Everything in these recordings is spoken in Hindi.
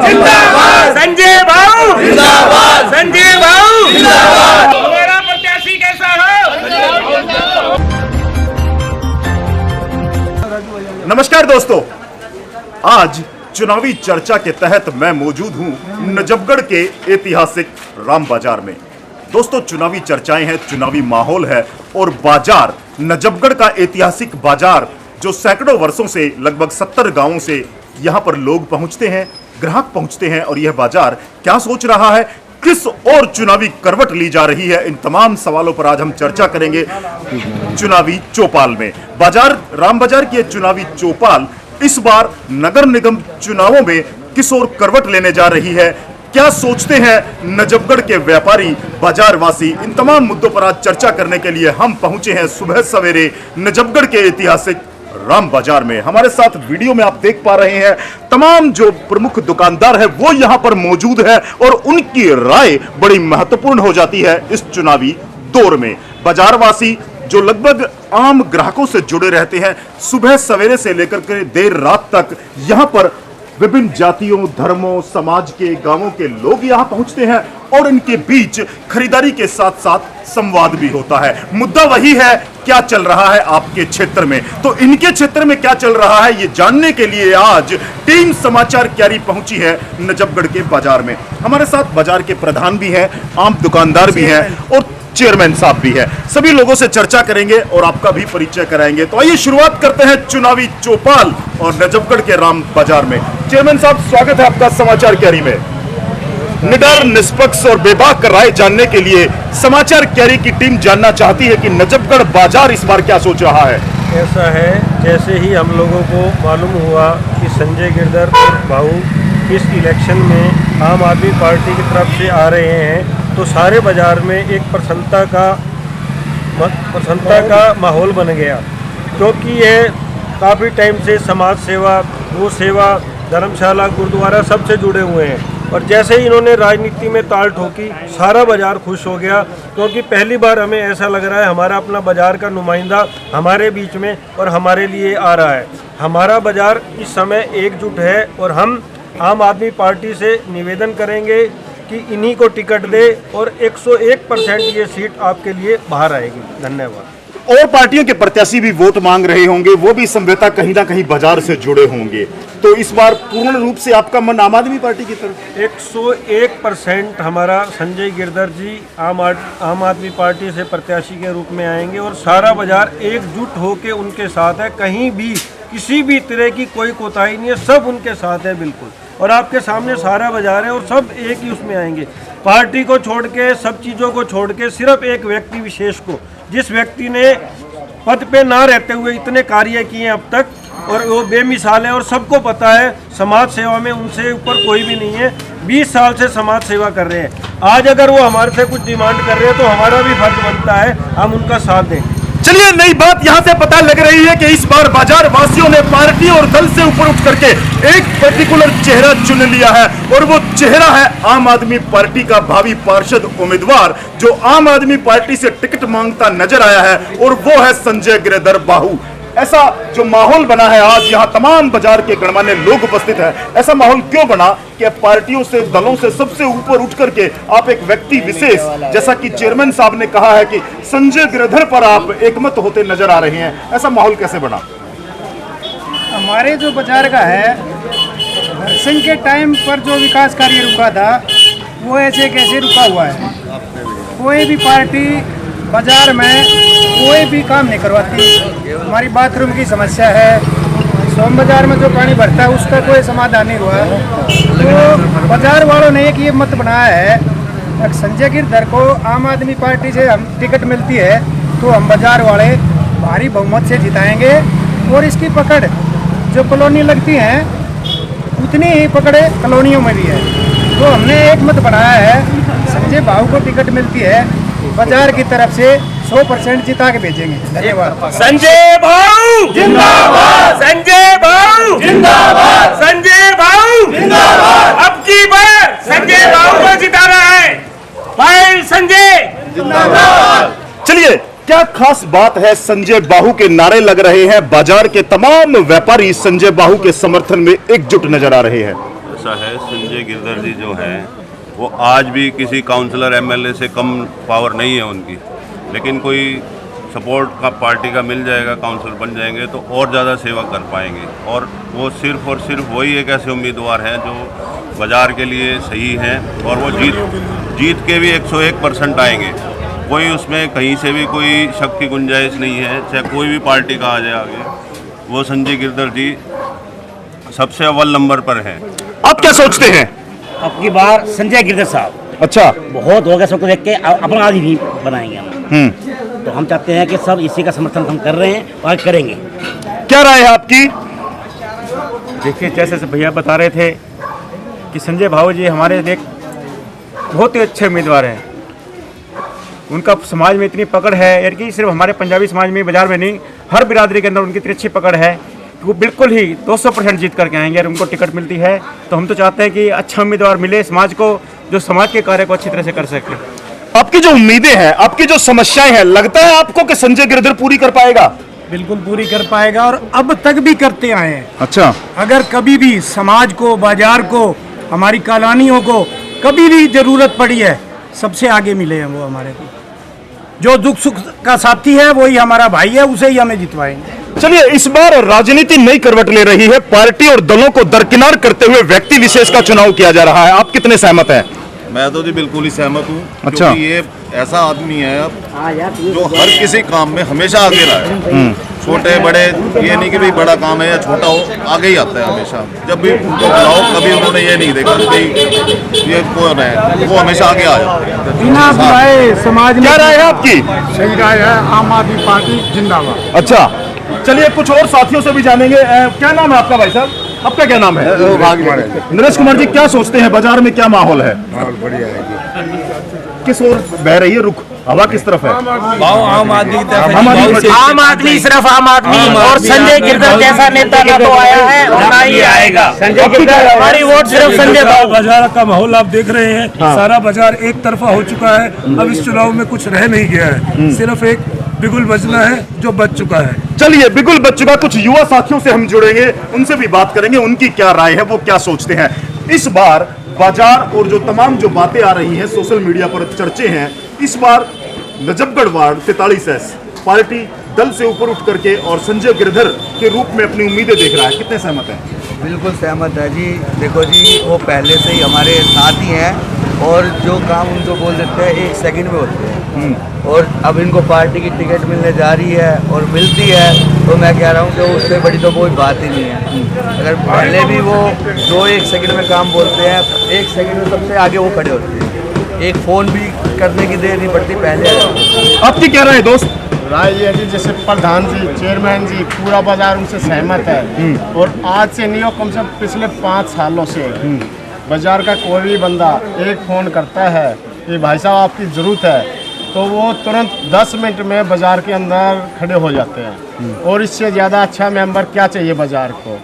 जिंदाबाद, संजय बाबू जिंदाबाद, संजय बाबू जिंदाबाद। हमारा प्रत्याशी कैसा हो? नमस्कार दोस्तों, आज चुनावी चर्चा के तहत मैं मौजूद हूं नजफगढ़ के ऐतिहासिक राम बाजार में। दोस्तों, चुनावी चर्चाएं हैं, चुनावी माहौल है और बाजार, नजफगढ़ का ऐतिहासिक बाजार जो सैकड़ों वर्षों से लगभग 70 गांवों से यहां पर लोग पहुंचते हैं, ग्राहक पहुंचते हैं और यह बाजार क्या सोच रहा है, किस और चुनावी करवट ली जा रही है, इन तमाम सवालों पर आज हम चर्चा करेंगे चुनावी चौपाल में। बाजार, राम बाजार की चुनावी चौपाल इस बार नगर निगम चुनावों में किस और करवट लेने जा रही है, क्या सोचते हैं नजफगढ़ के व्यापारी, बाजारवासी, इन तमाम मुद्दों पर आज चर्चा करने के लिए हम पहुंचे हैं सुबह सवेरे नजफगढ़ के ऐतिहासिक राम बाजार में। हमारे साथ वीडियो में आप देख पा रहे हैं तमाम जो प्रमुख दुकानदार है वो यहां पर मौजूद है और उनकी राय बड़ी महत्वपूर्ण हो जाती है इस चुनावी दौर में। बाजारवासी जो लगभग आम ग्राहकों से जुड़े रहते हैं, सुबह सवेरे से लेकर के देर रात तक यहां पर विभिन्न जातियों, धर्मों, समाज के, गांवों के लोग यहां पहुंचते हैं और इनके बीच खरीदारी के साथ साथ संवाद भी होता है। मुद्दा वही है, क्या चल रहा है आपके क्षेत्र में, तो इनके क्षेत्र में क्या चल रहा है ये जानने के लिए आज टीम समाचार क्यारी पहुंची है नजफगढ़ के बाजार में। हमारे साथ बाजार के प्रधान भी हैं, आम दुकानदार भी हैं और चेयरमैन साहब भी है। सभी लोगों से चर्चा करेंगे और आपका भी परिचय कराएंगे। तो आइए शुरुआत करते हैं चुनावी चौपाल और नजफगढ़ के राम बाजार में। चेयरमैन साहब, स्वागत है आपका समाचार क्यारी में। निडर, निष्पक्ष और बेबाक राय जानने के लिए समाचार क्यारी की टीम जानना चाहती है कि नजफगढ़ बाजार इस बार क्या सोच रहा है। ऐसा है, जैसे ही हम लोगों को मालूम हुआ कि संजय गिरधर भाऊ इस इलेक्शन में आम आदमी पार्टी की तरफ से आ रहे हैं, तो सारे बाजार में एक प्रसन्नता का माहौल बन गया, क्योंकि ये काफ़ी टाइम से समाज सेवा, गौ सेवा, धर्मशाला, गुरुद्वारा सबसे जुड़े हुए हैं। और जैसे ही इन्होंने राजनीति में ताल ठोकी, सारा बाजार खुश हो गया, क्योंकि पहली बार हमें ऐसा लग रहा है हमारा अपना बाजार का नुमाइंदा हमारे बीच में और हमारे लिए आ रहा है। हमारा बाजार इस समय एकजुट है और हम आम आदमी पार्टी से निवेदन करेंगे कि इन्हीं को टिकट दे और 101% ये सीट आपके लिए बाहर आएगी। धन्यवाद। और पार्टियों के प्रत्याशी भी वोट मांग रहे होंगे, वो भी संभवतः कहीं ना कहीं बाजार से जुड़े होंगे, तो इस बार पूर्ण रूप से आपका मन आम आदमी पार्टी की तरफ? 101% हमारा संजय गिरधर जी आम आदमी पार्टी से प्रत्याशी के रूप में आएंगे और सारा बाजार एकजुट होकर उनके साथ है। कहीं भी किसी भी तरह की कोई कोताही नहीं है, सब उनके साथ है बिल्कुल। और आपके सामने सारा बाजार है और सब एक ही उसमें आएंगे। पार्टी को छोड़ के, सब चीज़ों को छोड़ के, सिर्फ एक व्यक्ति विशेष को, जिस व्यक्ति ने पद पे ना रहते हुए इतने कार्य किए हैं अब तक, और वो बेमिसाल है और सबको पता है समाज सेवा में उनसे ऊपर कोई भी नहीं है। 20 साल से समाज सेवा कर रहे हैं। आज अगर वो हमारे से कुछ डिमांड कर रहे हैं तो हमारा भी फर्ज बनता है हम उनका साथ दें। चलिए, नई बात यहां से पता लग रही है कि इस बार बाजार वासियों ने पार्टी और दल से ऊपर उठ करके एक पर्टिकुलर चेहरा चुन लिया है और वो चेहरा है आम आदमी पार्टी का भावी पार्षद उम्मीदवार, जो आम आदमी पार्टी से टिकट मांगता नजर आया है, और वो है संजय गिरधर बाहू। ऐसा जो माहौल बना है, आज यहाँ तमाम बाजार के गणमान्य लोग उपस्थित हैं, ऐसा माहौल क्यों बना कि पार्टियों से, दलों से सबसे ऊपर उठ करके आप एक व्यक्ति विशेष, जैसा कि चेयरमैन साहब ने कहा है कि संजय गिरधर पर आप एकमत होते नजर आ रहे हैं, ऐसा माहौल कैसे बना? हमारे जो बाजार का है, दर्शन के टाइम पर जो विकास कार्य रुका था वो ऐसे कैसे रुका हुआ है। कोई भी पार्टी बाजार में कोई भी काम नहीं करवाती। हमारी बाथरूम की समस्या है, सोम बाजार में जो पानी भरता है उसका कोई समाधान नहीं हुआ। तो बाजार वालों ने एक ये मत बनाया है, संजय गिरधर को आम आदमी पार्टी से हम टिकट मिलती है तो हम बाजार वाले भारी बहुमत से जिताएंगे और इसकी पकड़ जो कॉलोनी लगती हैं उतनी ही पकड़ कॉलोनियों में भी है। तो हमने एक मत बनाया है, संजय बाबू को टिकट मिलती है, बाजार की तरफ से 100% जिता के भेजेंगे। धन्यवाद। संजय बाबू जिंदाबाद, संजय बाबू जिंदाबाद, संजय बाबू जिंदाबाद। अब की बार संजय बाबू को जिताना है, भाई संजय जिंदाबाद। चलिए, क्या खास बात है, संजय बाहू के नारे लग रहे हैं, बाजार के तमाम व्यापारी संजय बाहू के समर्थन में एकजुट नजर आ रहे हैं। ऐसा है, संजय गिरधर जी जो हैं वो आज भी किसी काउंसलर एमएलए से कम पावर नहीं है उनकी, लेकिन कोई सपोर्ट का पार्टी का मिल जाएगा, काउंसलर बन जाएंगे तो और ज़्यादा सेवा कर पाएंगे। और वो सिर्फ और सिर्फ वही एक ऐसे उम्मीदवार हैं जो बाज़ार के लिए सही हैं और वो जीत के भी 101% आएंगे। कोई उसमें कहीं से भी कोई शक की गुंजाइश नहीं है, चाहे कोई भी पार्टी का आ जाए आगे, वो संजय गिरधर जी सबसे अव्वल नंबर पर हैं। आप क्या सोचते हैं? अब की बार संजय गिरधर साहब अच्छा। बहुत हो गया, सबको देख के अपना आदमी भी बनाएंगे हम। तो हम चाहते हैं कि सब इसी का समर्थन हम कर रहे हैं और करेंगे। क्या राय है आपकी? देखिए, जैसे भैया बता रहे थे कि संजय भाऊ जी हमारे एक बहुत ही अच्छे उम्मीदवार हैं। उनका समाज में इतनी पकड़ है, यानी कि सिर्फ हमारे पंजाबी समाज में, बाजार में नहीं, हर बिरादरी के अंदर उनकी इतनी अच्छी पकड़ है कि वो बिल्कुल ही 200% जीत करके आएंगे। और उनको टिकट मिलती है तो हम तो चाहते हैं कि अच्छा उम्मीदवार मिले समाज को, जो समाज के कार्य को अच्छी तरह से कर सके। आपकी जो उम्मीदें हैं, आपकी जो समस्याएं हैं, लगता है आपको कि संजय गिरधर पूरी कर पाएगा? बिल्कुल पूरी कर पाएगा और अब तक भी करते आए हैं। अच्छा। अगर कभी भी समाज को, बाजार को, हमारी कॉलोनियों को कभी भी जरूरत पड़ी है, सबसे आगे मिले हैं वो हमारे को। जो दुख सुख का साथी है वही हमारा भाई है, उसे ही हमें जितवाएंगे। चलिए, इस बार राजनीति नई करवट ले रही है। पार्टी और दलों को दरकिनार करते हुए व्यक्ति विशेष का चुनाव किया जा रहा है। आप कितने सहमत हैं? मैं तो जी बिल्कुल ही सहमत हूँ। अच्छा। क्योंकि ये ऐसा आदमी है जो हर किसी काम में हमेशा आगे रहा है। छोटे बड़े, ये नहीं कि भाई बड़ा काम है या छोटा हो, आगे ही आता है हमेशा। जब भी उनको बुलाओ, कभी उन्होंने ये नहीं देखा कि ये कौन है, वो हमेशा आगे आ जाते हैं बिना बुलाए समाज में। क्या राय है आपकी? सही राय है, आम आदमी पार्टी जिंदाबाद। अच्छा, चलिए कुछ और साथियों से भी जानेंगे। क्या नाम है आपका भाई साहब? आपका क्या नाम है? नरेश कुमार जी, क्या सोचते हैं बाजार में क्या माहौल है? बढ़िया है। किस ओर बह रही है रुख? हवा किस तरफ है? आम आदमी आम आदमी, सिर्फ आम आदमी। और संजय गिरधर जैसा नेता ना तो आया है और ना ही आएगा। संजय गिरधर, हमारी वोट सिर्फ संजय भाऊ। बाजार का माहौल आप देख रहे हैं, सारा बाजार एक तरफा हो चुका है। अब इस चुनाव में कुछ रह नहीं गया है, सिर्फ एक बिगुल बजना है जो बच चुका है। चलिए, बिल्कुल बच चुका। कुछ युवा साथियों से हम जुड़ेंगे, उनसे भी बात करेंगे, उनकी क्या राय है, वो क्या सोचते हैं। इस बार बाजार और जो तमाम जो बातें आ रही हैं, सोशल मीडिया पर चर्चे हैं, इस बार नजफगढ़ वार्ड 43S पार्टी दल से ऊपर उठ करके और संजय गिरधर के रूप में अपनी उम्मीदें देख रहा है। कितने सहमत हैं? बिल्कुल सहमत है जी। देखो जी, वो पहले से ही हमारे साथ ही हैं और जो काम उनको बोल देते हैं 1 सेकंड में होते हैं। और अब इनको पार्टी की टिकट मिलने जा रही है और मिलती है, तो मैं कह रहा हूँ कि उससे बड़ी तो कोई बात ही नहीं है। अगर पहले भी वो 2-1 सेकंड में काम बोलते हैं, 1 सेकंड में सबसे आगे वो खड़े होते हैं। एक फ़ोन भी करने की देर नहीं पड़ती, पहले आ जाते हैं। आपकी क्या राय है दोस्त? राय ये है जी, जैसे प्रधान जी, चेयरमैन जी, पूरा बाजार उनसे सहमत है। और आज से नहीं हो, कम से कम पिछले 5 सालों से बाजार का कोई भी बंदा एक फ़ोन करता है कि भाई साहब आपकी ज़रूरत है, तो वो तुरंत 10 मिनट में बाजार के अंदर खड़े हो जाते हैं। और इससे ज़्यादा अच्छा मेंबर क्या चाहिए बाजार को?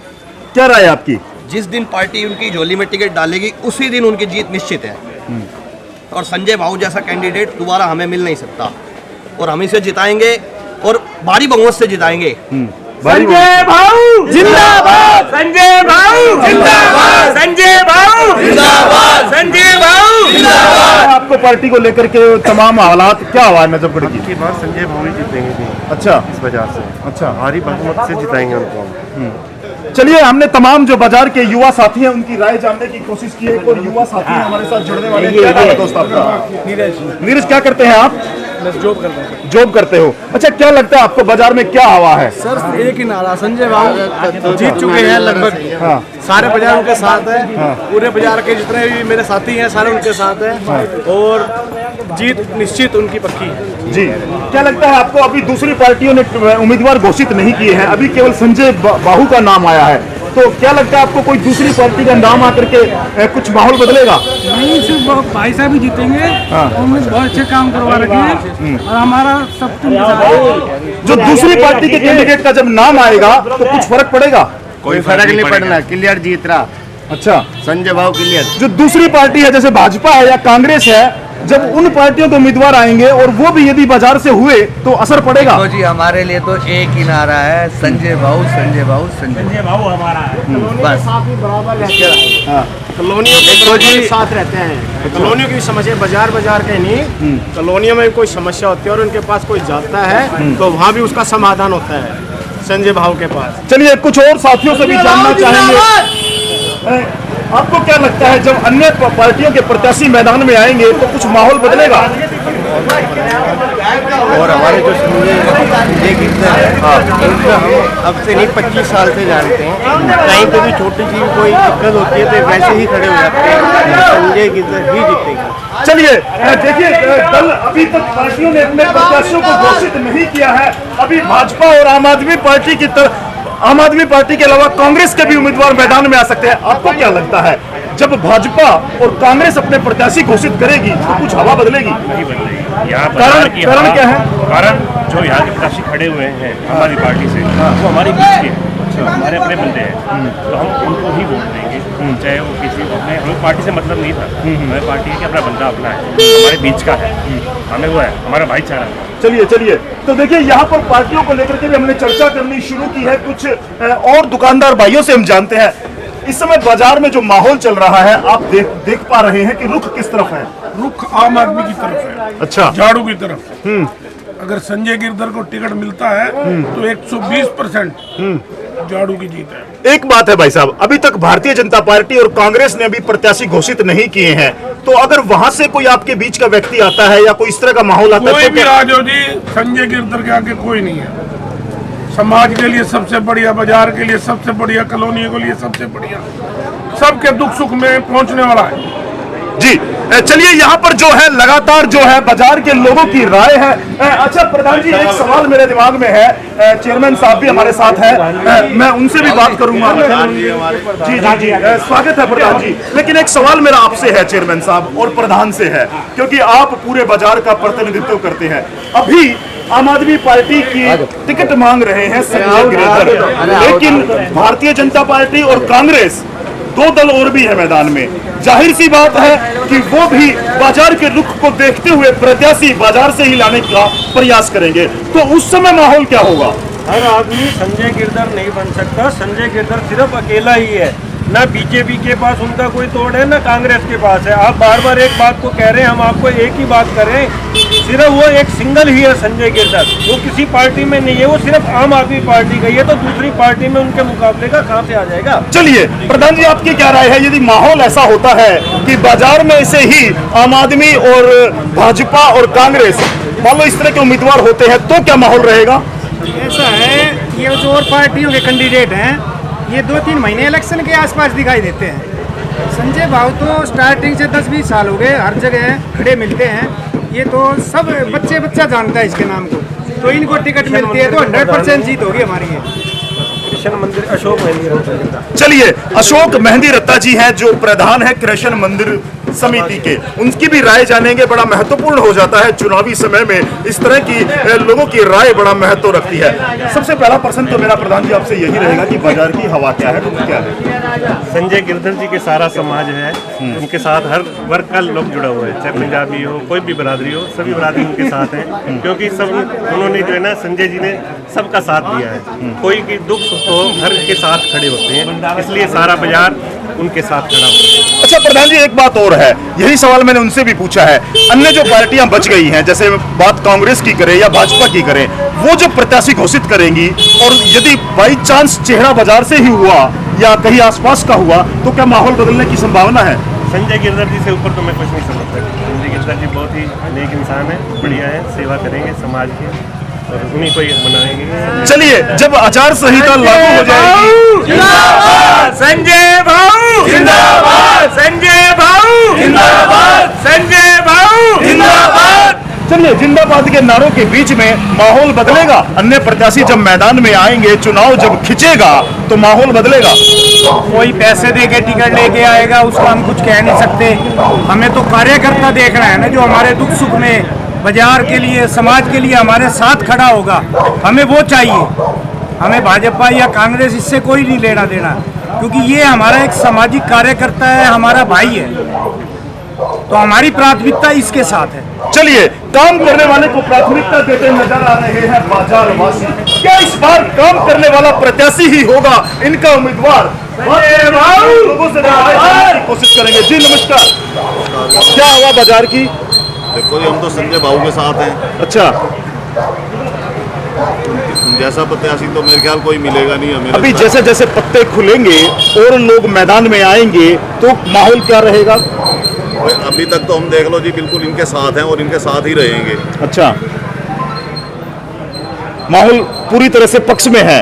क्या राय है आपकी? जिस दिन पार्टी उनकी झोली में टिकट डालेगी उसी दिन उनकी जीत निश्चित है। और संजय भाऊ जैसा कैंडिडेट दोबारा हमें मिल नहीं सकता और हम इसे जिताएंगे और भारी बहुमत से जिताएंगे। संजय भाऊ जिंदाबाद, संजय भाऊ जिंदाबाद, संजय भाऊ जिंदाबाद, संजय भाऊ जिंदाबाद। आपको पार्टी को लेकर के तमाम हालात क्या हुआ है नजफगढ़ की? की बात संजय भाऊ ही जीतेंगे। अच्छा, इस बाजार से अच्छा, भारी बहुमत से जिताएंगे उनको हम। चलिए, हमने तमाम जो बाजार के युवा साथी हैं उनकी राय जानने की कोशिश की है। एक और युवा साथी हैं हमारे साथ जुड़ने वाले। क्या नाम है दोस्त आपका? नीरज। क्या करते हैं आप? जॉब करते हैं। जॉब करते हो? अच्छा, क्या लगता है आपको बाजार में क्या हवा है? सर एक ही नारा, संजय भाऊ जीत चुके हैं लगभग। हाँ। सारे बाजार उनके साथ है। पूरे बाजार के जितने भी मेरे साथी हैं सारे उनके साथ हैं। और जीत निश्चित उनकी पक्की है जी। क्या लगता है आपको? अभी दूसरी पार्टियों ने उम्मीदवार घोषित नहीं किए हैं, अभी केवल संजय बाहू का नाम आया है, तो क्या लगता है आपको कोई दूसरी पार्टी का नाम आकर के कुछ माहौल बदलेगा? नहीं, सिर्फ भाई साहब भी जीतेंगे। उन्होंने बहुत अच्छे काम करवा रखे हैं और हमारा सब जो दूसरी पार्टी के कैंडिडेट का जब नाम आएगा तो कुछ फर्क पड़ेगा? कोई फर्क नहीं पड़ना, क्लियर जीत रहा। अच्छा, संजय भाऊ क्लियर। जो दूसरी पार्टी है जैसे भाजपा है या कांग्रेस है, जब उन पार्टियों के उम्मीदवार आएंगे और वो भी यदि बाजार से हुए तो असर पड़ेगा? तो जी हमारे लिए तो एक ही नारा है, संजय भाऊ, संजय भाऊ, संजय भाऊ हमारा है बस। कॉलोनियों के साथ रहते हैं, कॉलोनियों की समस्या बाजार के नहीं, कॉलोनियों में कोई समस्या होती है और उनके पास कोई जाता है तो वहाँ भी उसका समाधान होता है संजय भाऊ के पास। चलिए कुछ और साथियों से भी जानना चाहेंगे, आपको क्या लगता है जब अन्य पार्टियों के प्रत्याशी मैदान में आएंगे तो कुछ माहौल बदलेगा? और हमारे जो संजय गिरधर है उनको हम अब से नहीं 25 साल से जानते हैं, कहीं पे भी छोटी सी कोई दिक्कत होती है तो वैसे ही खड़े हो जाते हैं, संजय गिरधर ही जीतेगा। चलिए देखिए, दल अभी तक पार्टियों ने अपने प्रत्याशियों को घोषित नहीं किया है। अभी भाजपा और आम आदमी पार्टी की तरफ, आम आदमी पार्टी के अलावा कांग्रेस के भी उम्मीदवार मैदान में आ सकते हैं। आपको क्या लगता है जब भाजपा और कांग्रेस अपने प्रत्याशी घोषित करेगी तो कुछ हवा बदलेगी? नहीं बदलेगी। यहाँ कारण क्या है? कारण जो यहाँ के प्रत्याशी खड़े हुए हैं हमारी पार्टी से, वो हमारी बीच के हैं, हमारे अपने बंदे हैं, तो हम उनको ही वोट देंगे, चाहे वो किसी अपने, हमें पार्टी से मतलब नहीं था, हमें पार्टी है कि अपना बंदा अपना है, हमारे बीच का है, हमें वो है, हमारा भाईचारा है। चलिए तो देखिए, यहाँ पर पार्टियों को लेकर के भी हमने चर्चा करनी शुरू की है। कुछ और दुकानदार भाइयों से हम जानते हैं, इस समय बाजार में जो माहौल चल रहा है आप देख पा रहे हैं कि रुख किस तरफ है? रुख आम आदमी की तरफ है। अच्छा, झाड़ू की तरफ। अगर संजय गिरधर को टिकट मिलता है तो 120% झाड़ू की जीत है। एक बात है भाई साहब, अभी तक भारतीय जनता पार्टी और कांग्रेस ने अभी प्रत्याशी घोषित नहीं किए हैं, तो अगर वहां से कोई आपके बीच का व्यक्ति आता है या कोई इस तरह का माहौल आता है, कोई भी आ जाओ जी, संजय गिरधर के आगे कोई नहीं है। समाज के लिए सबसे बढ़िया, बाजार के लिए सबसे बढ़िया, कॉलोनी के लिए सबसे बढ़िया, सबके दुख सुख में पहुंचने वाला है जी। चलिए, यहाँ पर जो है लगातार जो है बाजार के लोगों की राय है। अच्छा प्रधान जी, एक सवाल मेरे दिमाग में है, चेयरमैन साहब भी हमारे साथ हैं, मैं उनसे भी बात करूंगा। जी, स्वागत है प्रधान जी। लेकिन एक सवाल मेरा आपसे है चेयरमैन साहब और प्रधान से है, क्योंकि आप पूरे बाजार का प्रतिनिधित्व करते हैं। अभी आम आदमी पार्टी की टिकट मांग रहे हैं संजय गिरधर, लेकिन भारतीय जनता पार्टी और कांग्रेस, दो दल और भी है मैदान में। जाहिर सी बात है कि वो भी बाजार के रुख को देखते हुए प्रत्याशी बाजार से ही लाने का प्रयास करेंगे, तो उस समय माहौल क्या होगा? हर आदमी संजय गिरधर नहीं बन सकता। संजय गिरधर सिर्फ अकेला ही है, ना बीजेपी के पास उनका कोई तोड़ है, ना कांग्रेस के पास है। आप बार बार एक बात को कह रहे हैं, हम आपको एक ही बात करें, सिर्फ वो एक सिंगल ही है संजय गिरधर, वो किसी पार्टी में नहीं है, वो सिर्फ आम आदमी पार्टी का ही है, तो दूसरी पार्टी में उनके मुकाबले का कहां से आ जाएगा? चलिए प्रधान जी, आपकी क्या राय है, यदि माहौल ऐसा होता है कि बाजार में से ही आम आदमी और भाजपा और कांग्रेस मान लो इस तरह के उम्मीदवार होते हैं, तो क्या माहौल रहेगा? ऐसा है, ये जो और पार्टियों के कैंडिडेट हैं ये 2-3 महीने इलेक्शन के आसपास दिखाई देते हैं। संजय भाऊ तो स्टार्टिंग से 10-20 साल हो गए, हर जगह खड़े मिलते हैं, ये तो सब बच्चा जानता है इसके नाम को, तो इनको टिकट मिलती है तो 100% जीत होगी हमारी। कृष्ण मंदिर अशोक मेहंदी रत्ता। चलिए, अशोक मेहंदी रत्ता जी हैं जो प्रधान है कृष्ण मंदिर समिति के, उनकी भी राय जानेंगे। बड़ा महत्वपूर्ण हो जाता है चुनावी समय में, इस तरह की लोगों की राय बड़ा महत्व रखती है। सबसे पहला प्रश्न तो मेरा प्रधान जी आपसे यही रहेगा कि बाजार की हवा क्या है, रुख क्या है? संजय गिरधर जी के सारा समाज है, उनके साथ हर वर्ग का लोग जुड़ा हुआ है, चाहे पंजाबी हो, कोई भी बरादरी हो, सभी बरादरी उनके साथ हैं, क्योंकि सब उन्होंने जो है ना, संजय जी ने सबका साथ दिया है। कोई की दुख सुख हो, हर के साथ खड़े होते हैं, इसलिए सारा बाजार उनके साथ खड़ा हो। अच्छा प्रधान जी, एक बात और है, यही सवाल मैंने उनसे भी पूछा है, अन्य जो पार्टियां बच गई हैं, जैसे बात कांग्रेस की करें या भाजपा की करें, वो जो प्रत्याशी घोषित करेंगी और यदि बाई चांस चेहरा बाजार से ही हुआ या कहीं आसपास का हुआ, तो क्या माहौल बदलने की संभावना है? संजय गिरधर जी से ऊपर तो मैं कुछ नहीं समझता। संजय गिरधर जी बहुत ही नेक इंसान है, बढ़िया है, सेवा करेंगे समाज की और उन्हीं को ही बनाएंगे। चलिए, जब आचार संहिता लागू हो जाएगी, जिंदाबाद संजय भाऊ, जिंदाबाद संजय भाऊ, जिंदाबाद संजय भाऊ, जिंदाबाद। चलिए, जिंदाबाद के नारों के बीच में माहौल बदलेगा। अन्य प्रत्याशी जब मैदान में आएंगे, चुनाव जब खिंचेगा तो माहौल बदलेगा। कोई पैसे दे के टिकट लेके आएगा उसको हम कुछ कह नहीं सकते, हमें तो कार्यकर्ता देखना है ना, जो हमारे दुख सुख में बाजार के लिए, समाज के लिए हमारे साथ खड़ा होगा, हमें वो चाहिए। हमें भाजपा या कांग्रेस इससे कोई नहीं लेना देना, क्योंकि ये हमारा एक सामाजिक कार्यकर्ता है, हमारा भाई है। तो हमारी प्राथमिकता इसके साथ है। चलिए, काम करने वाले को प्राथमिकता देते नजर आ रहे हैं बाजार वासी। क्या इस बार काम करने वाला प्रत्याशी ही होगा इनका उम्मीदवार? लोगों से राय की कोशिश करेंगे। जी नमस्कार, क्या हुआ बाजार की? देखो जी, हम तो संजय भाऊ के साथ हैं। अच्छा, जैसा प्रत्याशी तो मेरे ख्याल कोई मिलेगा नहीं हमें। अभी जैसे जैसे पत्ते खुलेंगे और लोग मैदान में आएंगे तो माहौल क्या रहेगा? अभी तक तो हम देख लो जी, बिल्कुल इनके साथ हैं और इनके साथ ही रहेंगे। अच्छा, माहौल पूरी तरह से पक्ष में है।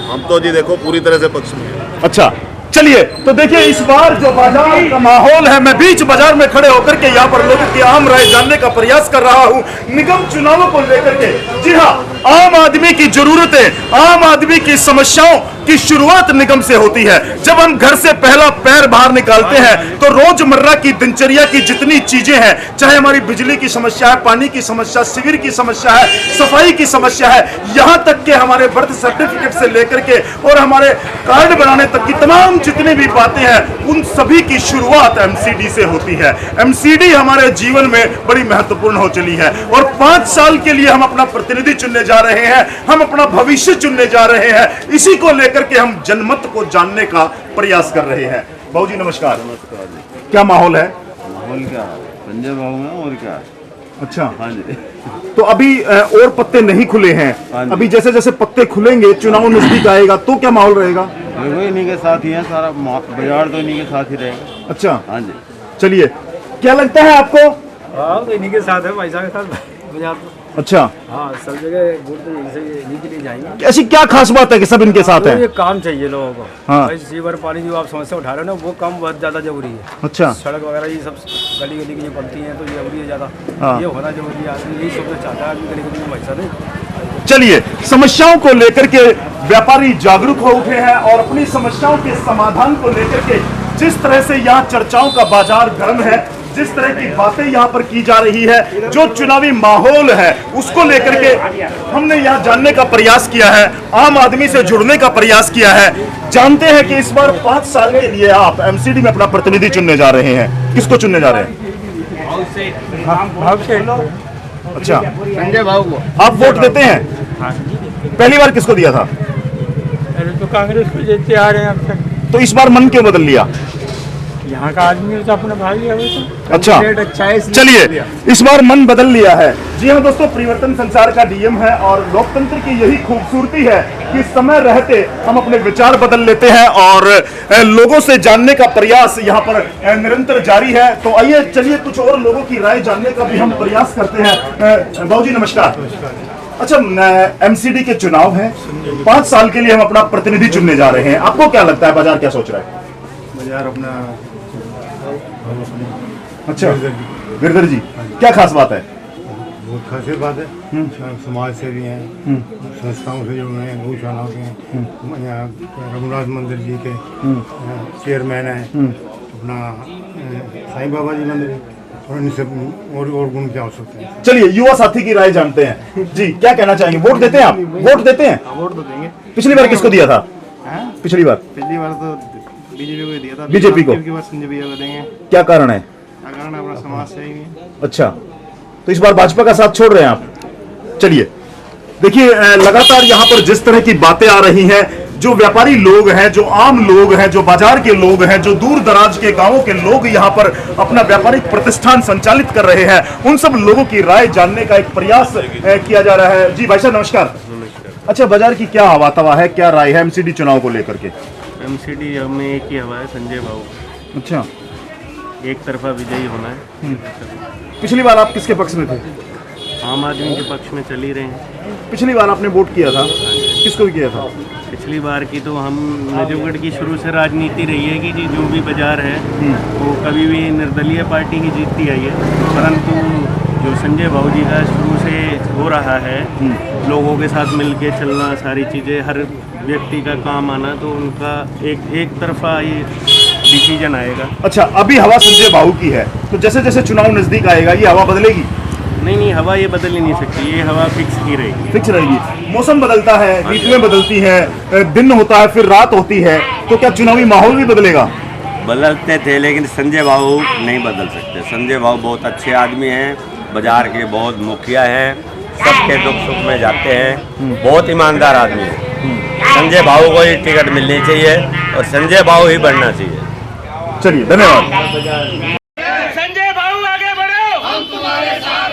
हम तो जी देखो पूरी तरह से पक्ष में हैं। अच्छा, चलिए तो देखिए इस बार जो बाजार का माहौल है, मैं बीच बाजार में खड़े होकर के यहाँ पर लोगों की आम राय जानने का प्रयास कर रहा हूँ निगम चुनावों को लेकर के। जी हाँ, आम आदमी की जरूरतें, आम आदमी की समस्याओं की शुरुआत निगम से होती है। जब हम घर से पहला पैर बाहर निकालते हैं तो रोजमर्रा की दिनचर्या की जितनी चीजें हैं, चाहे हमारी बिजली की समस्या है, पानी की समस्या, शिविर की समस्या है, सफाई की समस्या है, यहाँ तक के हमारे बर्थ सर्टिफिकेट से लेकर के और हमारे कार्ड बनाने तक की तमाम जितनी भी बातें हैं, उन सभी की शुरुआत एमसीडी से होती है। एमसीडी हमारे जीवन में बड़ी महत्वपूर्ण हो चली है और 5 साल के लिए हम अपना प्रतिनिधि चुनने जा रहे हैं, हम अपना भविष्य चुनने जा रहे हैं। इसी को लेकर के हम जनमत को जानने का प्रयास कर रहे हैं। बाबू जी नमस्कार। नमस्कार जी। क्या माहौल है? माहौल क्या संजय भाऊ है और क्या। अच्छा, हाँ जी। तो अभी और पत्ते नहीं खुले हैं, अभी जैसे जैसे पत्ते खुलेंगे, चुनाव नजदीक आएगा तो क्या माहौल रहेगा? देखो इन्हीं के साथ ही है, सारा बाजार तो इन्हीं के साथ ही रहेगा। अच्छा, हाँ जी। चलिए, क्या लगता है आपको? हाँ, तो इन्हीं के साथ है, भाई साहब के साथ बाजार। अच्छा, हाँ, सब जगह वोट तो इन्हीं के लिए जाएंगे। ऐसी क्या खास बात है कि सब इनके साथ है? ये काम चाहिए लोगों को। हाँ। भाई सीवर पानी जो आप समस्या उठा रहे हो ना, वो काम बहुत ज्यादा जरूरी है। अच्छा, सड़क वगैरह ये सब गली गली की जो बनती हैं तो जरूरी है ज्यादा। हाँ। ये होना जरूरी है, आदमी यही सब चाहता है, आदमी गली गली में पैसा नहीं। चलिए, समस्याओं को लेकर के व्यापारी जागरूक हो उठे हैं और अपनी समस्याओं के समाधान को लेकर के जिस तरह से यहाँ चर्चाओं का बाजार गर्म है, जिस तरह की बातें यहाँ पर की जा रही है, जो चुनावी माहौल है उसको लेकर के हमने यहाँ जानने का प्रयास किया है, आम आदमी से जुड़ने का प्रयास किया है। जानते हैं कि इस बार 5 साल के लिए आप एमसीडी में अपना प्रतिनिधि चुनने जा रहे हैं। किसको चुनने जा रहे हैं? अच्छा, संजय भाऊ को आप वोट देते हैं? पहली बार किसको दिया था? तो कांग्रेस को देते आ रहे हैं अब तक। तो इस बार मन क्यों बदल लिया? यहाँ का आदमी तो अपना भाई है। अच्छा, चलिए, इस बार मन बदल लिया है। जी हाँ दोस्तों, परिवर्तन संसार का नियम है और लोकतंत्र की यही खूबसूरती है कि समय रहते हम अपने विचार बदल लेते हैं और लोगों से जानने का प्रयास यहाँ पर निरंतर जारी है। तो आइए चलिए कुछ और लोगों की राय जानने का भी हम प्रयास करते हैं। बाबू जी नमस्कार। अच्छा, एमसीडी के चुनाव है, 5 साल के लिए हम अपना प्रतिनिधि चुनने जा रहे हैं। आपको क्या लगता है बाजार क्या सोच रहा है? बाजार अपना। अच्छा, गिरधर जी, क्या खास बात है? बहुत खास बात है। समाज से भी हैं, संस्थाओं से जुड़े हैं, गौशालाओं के हैं, यहाँ रघुनाथ मंदिर जी के चेयरमैन हैं, अपना साईं बाबा जी मंदिर, और इनसे और गुण क्या हो सकते हैं। चलिए, युवा साथी की राय जानते हैं। जी, क्या कहना चाहेंगे? वोट देते हैं आप? वोट देते हैं? वोट तो देंगे। पिछली बार किसको दिया था? पिछली बार तो बीजेपी को दिया था। बीजेपी को। संजय भैया को देंगे। क्या कारण है? कारण अपना समाज से ही नहीं। अच्छा, तो इस बार भाजपा का साथ छोड़ रहे हैं आप? चलिए, देखिए लगातार यहाँ पर जिस तरह की बातें आ रही हैं, जो व्यापारी लोग हैं, जो आम लोग हैं, जो बाजार के लोग हैं, जो दूर दराज के गांवों के लोग यहाँ पर अपना व्यापारिक प्रतिष्ठान संचालित कर रहे हैं, उन सब लोगों की राय जानने का एक प्रयास किया जा रहा है। जी भाई साहब नमस्कार। अच्छा, बाजार की क्या हवा तवा है, क्या राय है एमसीडी चुनाव को लेकर के? एमसीडी में एक ही हवा है, संजय भाऊ। अच्छा, एक तरफा विजयी होना है। पिछली बार आप किसके पक्ष में थे? आम आदमी के पक्ष में चल ही रहे हैं। पिछली बार आपने वोट किया था, किसको किया था? पिछली बार की तो हम नजफगढ़ की शुरू से राजनीति रही है कि जी जो भी बाजार है वो कभी भी निर्दलीय पार्टी ही जीतती आई है, परंतु जो संजय भाऊ जी का शुरू से हो रहा है, लोगों के साथ मिलके चलना, सारी चीज़ें, हर व्यक्ति का काम आना, तो उनका एक तरफा ये डिसीजन आएगा। अच्छा, अभी हवा संजय भाऊ की है, तो जैसे जैसे चुनाव नजदीक आएगा ये हवा बदलेगी? नहीं, हवा ये बदल ही नहीं सकती, ये हवा फिक्स ही रहेगी। फिक्स रहेगी। मौसम बदलता है, ऋतुएं बदलती हैं, दिन होता है फिर रात होती है, तो क्या चुनावी माहौल भी बदलेगा? बदलते थे, लेकिन संजय बाबू नहीं बदल सकते। संजय बाबू बहुत अच्छे आदमी हैं, बाजार के बहुत मुखिया हैं, सबके दुख सुख में जाते हैं, बहुत ईमानदार आदमी है। संजय बाबू को ही टिकट मिलनी चाहिए और संजय बाबू ही बनना चाहिए। चलिए, धन्यवाद। संजय बाबू आगे बढ़ो, हम तुम्हारे साथ